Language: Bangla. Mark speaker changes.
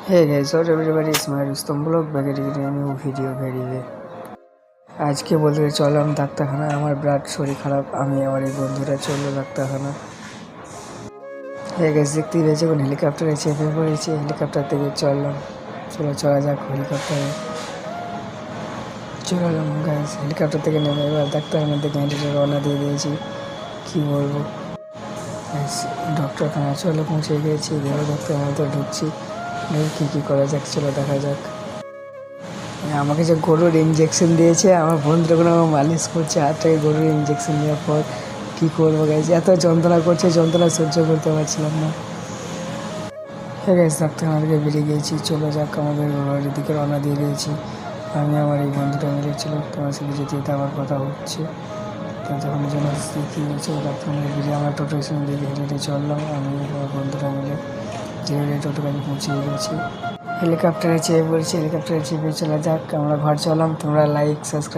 Speaker 1: Hey guys, what everybody is my Rustom blog back at a new video very well. আজকে বলতে চললাম ডাক্তারখানা। আমার ব্লাড শরীর খারাপ, আমি আমার এই বন্ধুরা চললো ডাক্তারখানা। হ্যাঁ গাইস, দেখতেই পেয়েছি এখন হেলিকপ্টারে চেপে পড়েছি। হেলিকপ্টার থেকে চললাম, চলা যাক হেলিকপ্টারে। চললাম গাইস, হেলিকপ্টার থেকে নেমে এবার ডাক্তারখানা থেকে হেঁটে রওনা দিয়ে দিয়েছি। কী বলবো ডক্টরখানা চলে পৌঁছে গিয়েছি। এবার ডাক্তারখানা তো ঢুকছি, কী করা যাক চলো দেখা যাক। আমাকে যে গরুর ইঞ্জেকশন দিয়েছে, আমার বন্ধুরা কোনো আমার মালিশ করছে হাতটাকে। গরুর ইঞ্জেকশন নেওয়ার পর কী করবো গাইজ, এত যন্ত্রণা করছে, যন্ত্রণা সহ্য করতে পারছিলাম না। হ্যাঁ গাইজ, ডাক্তারখানা থেকে বেরিয়ে গিয়েছি, চলে যাক আমাদের বাড়ির দিকে রওনা দিয়ে দিয়েছি। আমি আমার এই বন্ধুটা মিলেছিল, তোমার সাথে যেতে যেতে আমার কথা হচ্ছে। তো যখন জন্য কী হয়েছে ডাক্তারখানা বেরিয়ে আমার টোটোর সঙ্গে দিকে হেঁটে চললাম। আমি আমার বন্ধুরা মিলে যে টোটো কাছে পৌঁছে গেছি। হেলিকপ্টারে চেপে পড়েছি, হেলিকপ্টারে চেপে চলে যাক, আমরা ঘর চললাম। তোমরা লাইক সাবস্ক্রাইব